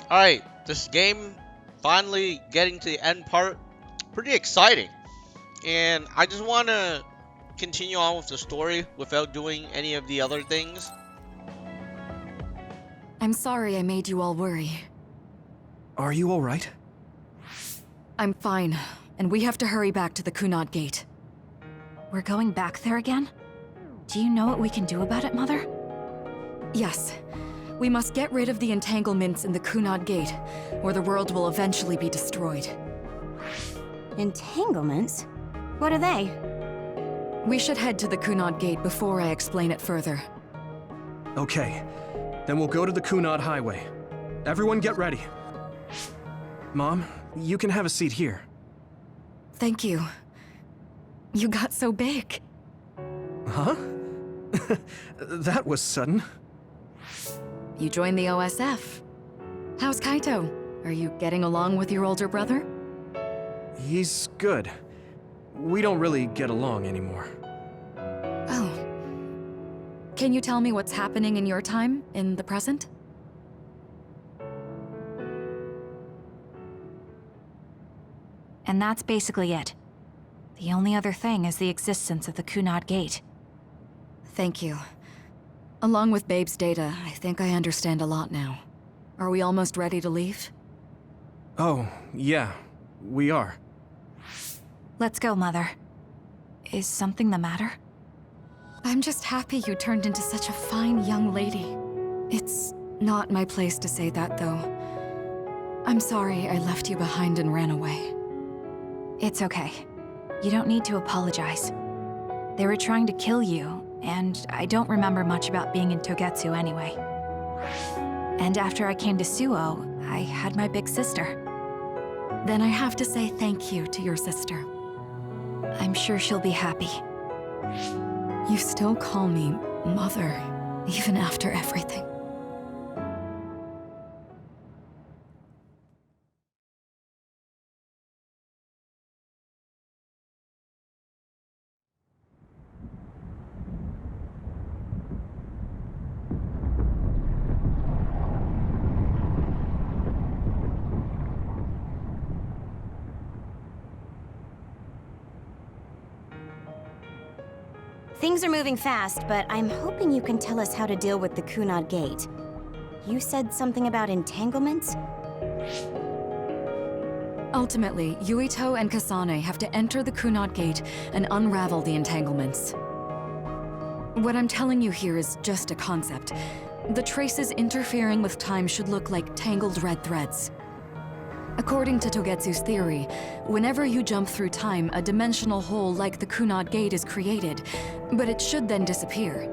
Alright, this game finally getting to the end part. Pretty exciting. And I just want to continue on with the story without doing any of the other things. I'm sorry I made you all worry. Are you alright? I'm fine, and we have to hurry back to the Kunad Gate. We're going back there again? Do you know what we can do about it, Mother? Yes. We must get rid of the entanglements in the Kunad Gate, or the world will eventually be destroyed. Entanglements? What are they? We should head to the Kunad Gate before I explain it further. Okay. Then we'll go to the Kunad Highway. Everyone get ready. Mom, you can have a seat here. Thank you. You got so big. Huh? That was sudden. You joined the OSF. How's Kaito? Are you getting along with your older brother? He's good. We don't really get along anymore. Oh. Can you tell me what's happening in your time, in the present? And that's basically it. The only other thing is the existence of the Kunad Gate. Thank you. Along with Babe's data, I think I understand a lot now. Are we almost ready to leave? Oh, yeah. We are. Let's go, Mother. Is something the matter? I'm just happy you turned into such a fine young lady. It's not my place to say that, though. I'm sorry I left you behind and ran away. It's okay. You don't need to apologize. They were trying to kill you, and I don't remember much about being in Togetsu anyway. And after I came to Suo, I had my big sister. Then I have to say thank you to your sister. I'm sure she'll be happy. You still call me Mother, even after everything. Things are moving fast, but I'm hoping you can tell us how to deal with the Kunad Gate. You said something about entanglements? Ultimately, Yuito and Kasane have to enter the Kunad Gate and unravel the entanglements. What I'm telling you here is just a concept. The traces interfering with time should look like tangled red threads. According to Togetsu's theory, whenever you jump through time, a dimensional hole like the Kunad Gate is created, but it should then disappear.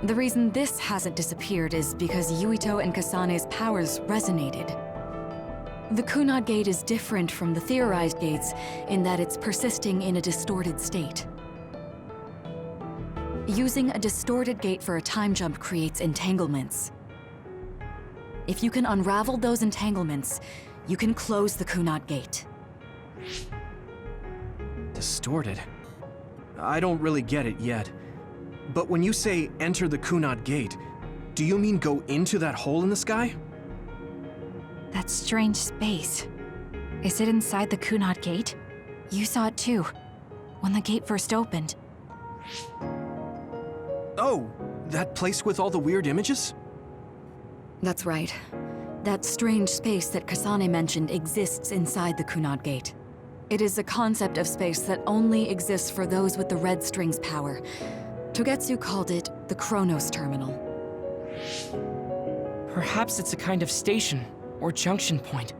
The reason this hasn't disappeared is because Yuito and Kasane's powers resonated. The Kunad Gate is different from the theorized gates in that it's persisting in a distorted state. Using a distorted gate for a time jump creates entanglements. If you can unravel those entanglements, you can close the Kunad Gate. Distorted? I don't really get it yet. But when you say enter the Kunad Gate, do you mean go into that hole in the sky? That strange space. Is it inside the Kunad Gate? You saw it too, when the gate first opened. Oh, that place with all the weird images? That's right. That strange space that Kasane mentioned exists inside the Kunad Gate. It is a concept of space that only exists for those with the red string's power. Togetsu called it the Chronos Terminal. Perhaps it's a kind of station, or junction point,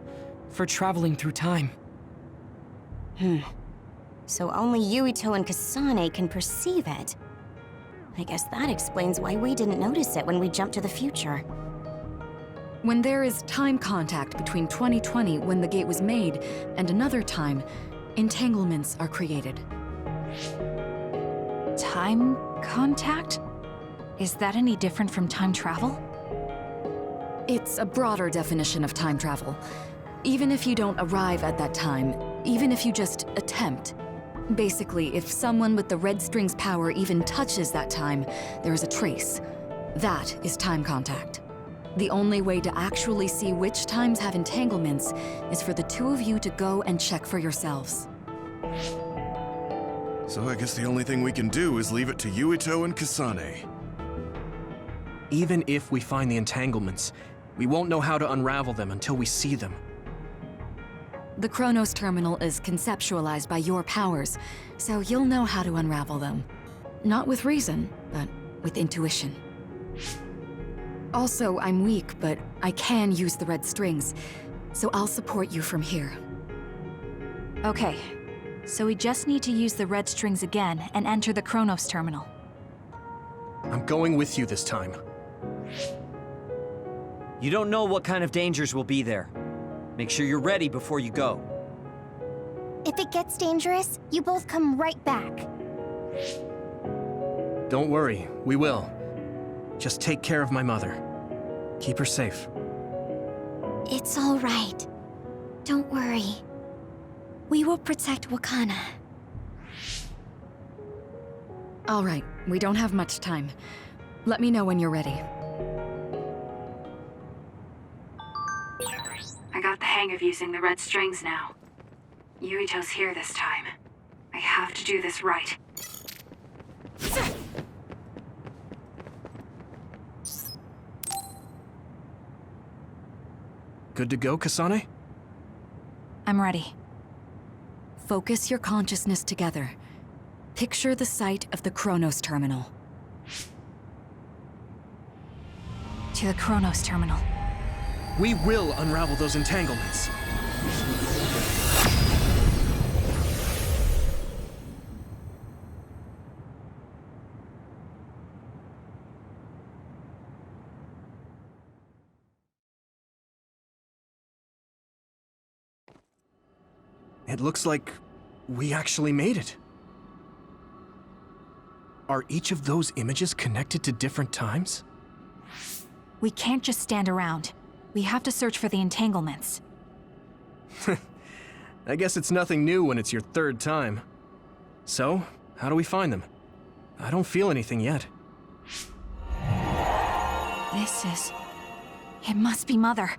for traveling through time. So only Yuito and Kasane can perceive it. I guess that explains why we didn't notice it when we jumped to the future. When there is time contact between 2020, when the gate was made, and another time, entanglements are created. Time contact? Is that any different from time travel? It's a broader definition of time travel. Even if you don't arrive at that time, even if you just attempt. Basically, if someone with the red string's power even touches that time, there is a trace. That is time contact. The only way to actually see which times have entanglements is for the two of you to go and check for yourselves. So I guess the only thing we can do is leave it to Yuito and Kasane. Even if we find the entanglements, we won't know how to unravel them until we see them. The Chronos terminal is conceptualized by your powers, so you'll know how to unravel them. Not with reason, but with intuition. Also, I'm weak, but I can use the red strings, so I'll support you from here. Okay, so we just need to use the red strings again and enter the Chronos terminal. I'm going with you this time. You don't know what kind of dangers will be there. Make sure you're ready before you go. If it gets dangerous, you both come right back. Don't worry, we will. Just take care of my mother. Keep her safe. It's all right. Don't worry. We will protect Wakana. All right, we don't have much time. Let me know when you're ready. I got the hang of using the red strings now. Yuito's here this time. I have to do this right. Good to go, Kasane? I'm ready. Focus your consciousness together. Picture the site of the Chronos terminal. To the Chronos terminal. We will unravel those entanglements. It looks like we actually made it. Are each of those images connected to different times? We can't just stand around. We have to search for the entanglements. I guess it's nothing new when it's your third time. So, how do we find them? I don't feel anything yet. It must be Mother.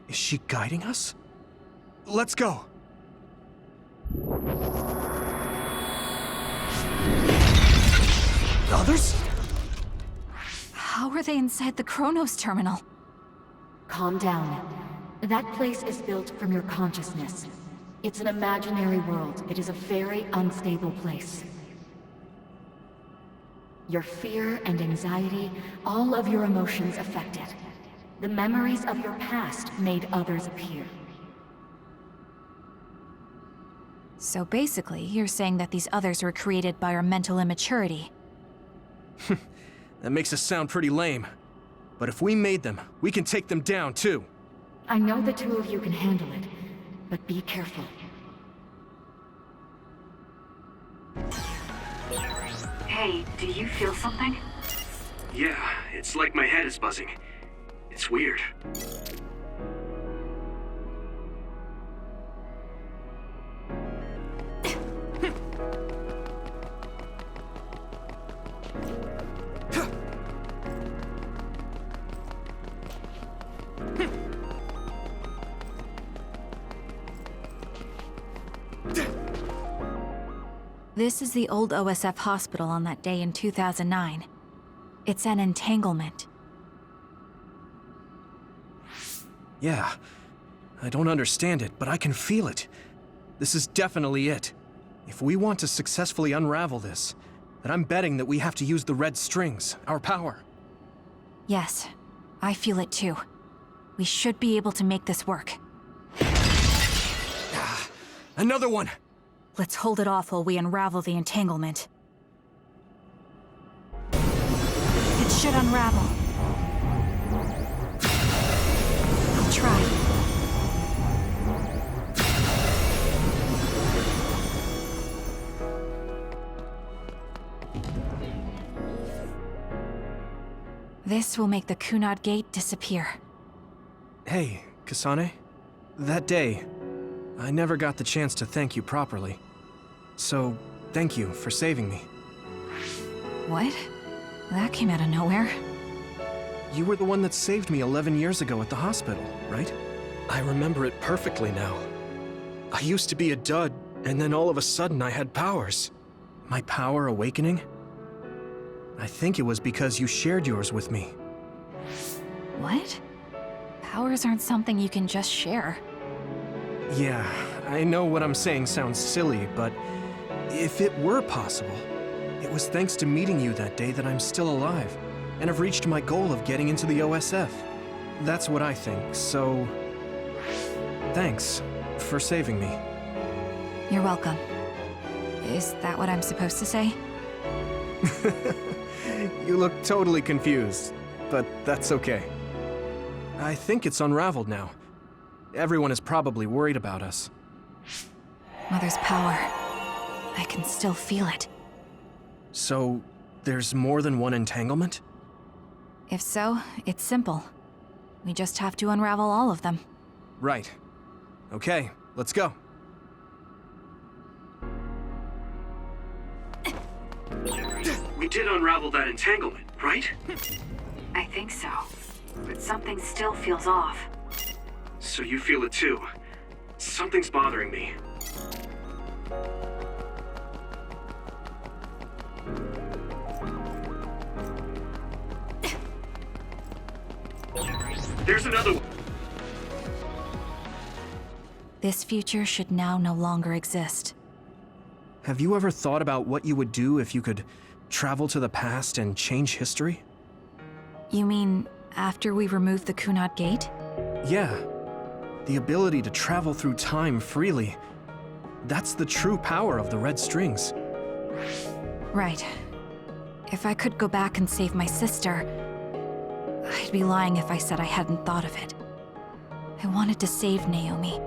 Is she guiding us? Let's go! Others? How are they inside the Chronos terminal? Calm down. That place is built from your consciousness. It's an imaginary world. It is a very unstable place. Your fear and anxiety, all of your emotions affected. The memories of your past made others appear. So basically, you're saying that these others were created by our mental immaturity. That makes us sound pretty lame. But if we made them, we can take them down, too. I know the two of you can handle it, but be careful. Hey, do you feel something? Yeah, it's like my head is buzzing. It's weird. This is the old OSF hospital on that day in 2009. It's an entanglement. Yeah. I don't understand it, but I can feel it. This is definitely it. If we want to successfully unravel this, then I'm betting that we have to use the red strings, our power. Yes, I feel it too. We should be able to make this work. Another one! Let's hold it off while we unravel the entanglement. It should unravel. I'll try. This will make the Kunad Gate disappear. Hey, Kasane. That day, I never got the chance to thank you properly. So, thank you for saving me. What? That came out of nowhere. You were the one that saved me 11 years ago at the hospital, right? I remember it perfectly now. I used to be a dud, and then all of a sudden I had powers. My power awakening? I think it was because you shared yours with me. What? Powers aren't something you can just share. Yeah, I know what I'm saying sounds silly, but if it were possible, it was thanks to meeting you that day that I'm still alive, and have reached my goal of getting into the OSF. That's what I think, so... thanks for saving me. You're welcome. Is that what I'm supposed to say? You look totally confused, but that's okay. I think it's unraveled now. Everyone is probably worried about us. Mother's power. I can still feel it. So, there's more than one entanglement? If so, it's simple. We just have to unravel all of them. Right. Okay, let's go. We did unravel that entanglement, right? I think so. But something still feels off. So you feel it too. Something's bothering me. There's another one. This future should now no longer exist. Have you ever thought about what you would do if you could travel to the past and change history? You mean after we remove the Kunad Gate? Yeah. The ability to travel through time freely. That's the true power of the red strings. Right. If I could go back and save my sister, I'd be lying if I said I hadn't thought of it. I wanted to save Naomi.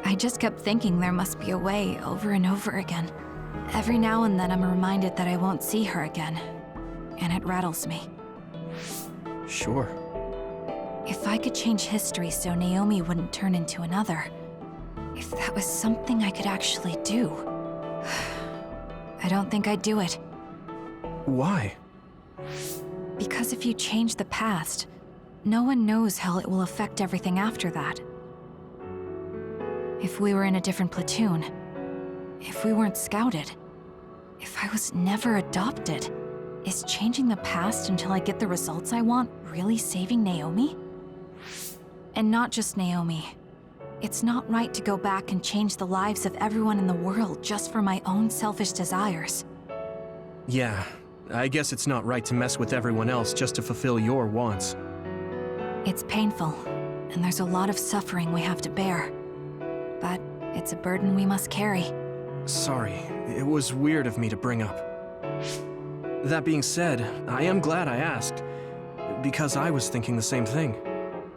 I just kept thinking there must be a way over and over again. Every now and then I'm reminded that I won't see her again, and it rattles me. Sure. If I could change history so Naomi wouldn't turn into another, if that was something I could actually do, I don't think I'd do it. Why? Because if you change the past, no one knows how it will affect everything after that. If we were in a different platoon, if we weren't scouted, if I was never adopted, is changing the past until I get the results I want really saving Naomi? And not just Naomi. It's not right to go back and change the lives of everyone in the world just for my own selfish desires. Yeah, I guess it's not right to mess with everyone else just to fulfill your wants. It's painful, and there's a lot of suffering we have to bear. But it's a burden we must carry. Sorry, it was weird of me to bring up. That being said, I am glad I asked, because I was thinking the same thing.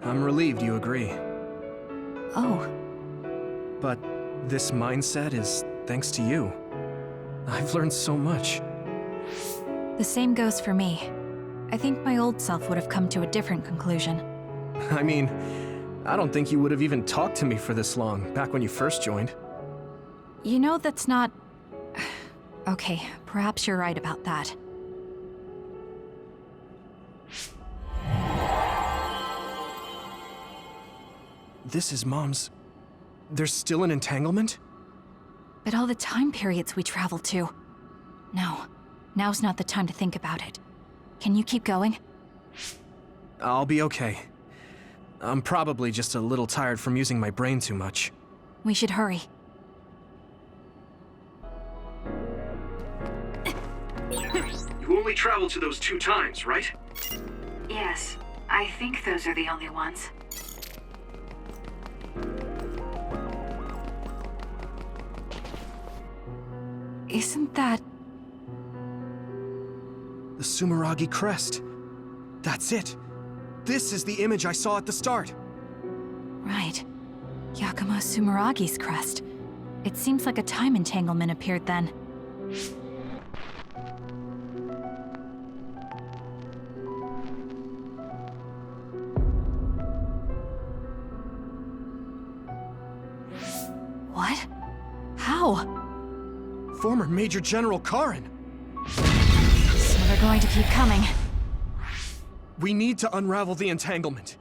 I'm relieved you agree. Oh. But this mindset is thanks to you. I've learned so much. The same goes for me. I think my old self would have come to a different conclusion. I mean, I don't think you would have even talked to me for this long, back when you first joined. You know that's not... Okay, perhaps you're right about that. This is Mom's... There's still an entanglement? But all the time periods we travel to... No, now's not the time to think about it. Can you keep going? I'll be okay. I'm probably just a little tired from using my brain too much. We should hurry. You only traveled to those 2 times, right? Yes, I think those are the only ones. Isn't that... The Sumeragi crest. That's it. This is the image I saw at the start. Right. Yakumo Sumeragi's crest. It seems like a time entanglement appeared then. What? How? Former Major General Karin. So they're going to keep coming. We need to unravel the entanglement.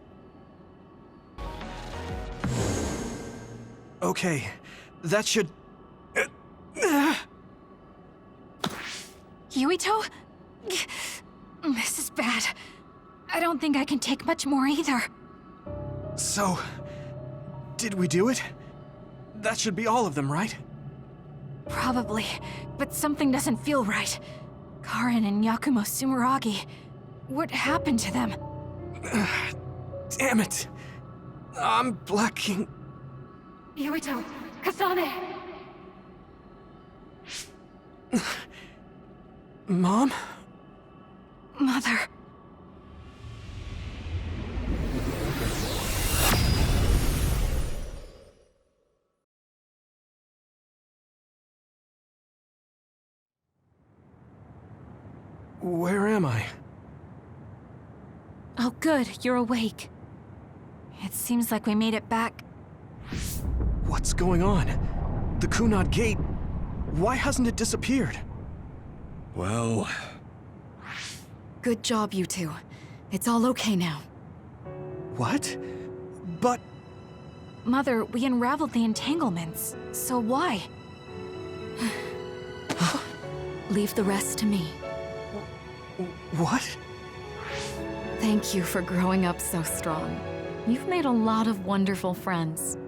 Okay, that should... Yuito? This is bad. I don't think I can take much more either. So... did we do it? That should be all of them, right? Probably, but something doesn't feel right. Karin and Yakumo Sumeragi. What happened to them? Damn it. I'm blacking... Yuito! Kasane! Mom? Mother. Where am I? Oh good, you're awake. It seems like we made it back. What's going on? The Kunad Gate... why hasn't it disappeared? Well... Good job, you two. It's all okay now. What? But... Mother, we unraveled the entanglements, so why? Leave the rest to me. what? Thank you for growing up so strong. You've made a lot of wonderful friends.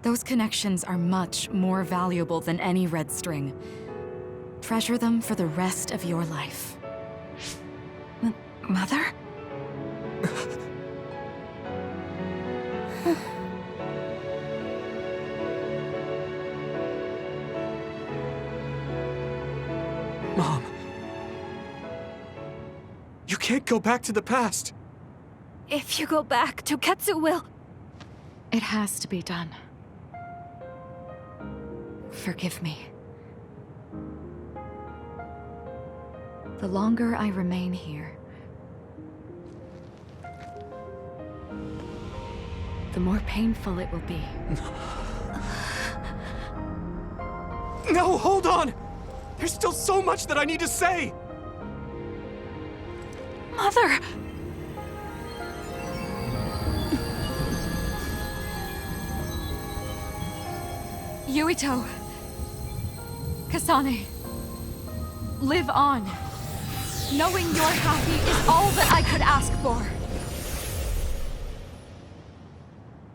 Those connections are much more valuable than any red string. Treasure them for the rest of your life. Mother? Mom. You can't go back to the past. If you go back, Toketsu will... It has to be done. Forgive me. The longer I remain here, the more painful it will be. No, hold on! There's still so much that I need to say! Mother! Yuito! Kasane! Live on! Knowing you're happy is all that I could ask for.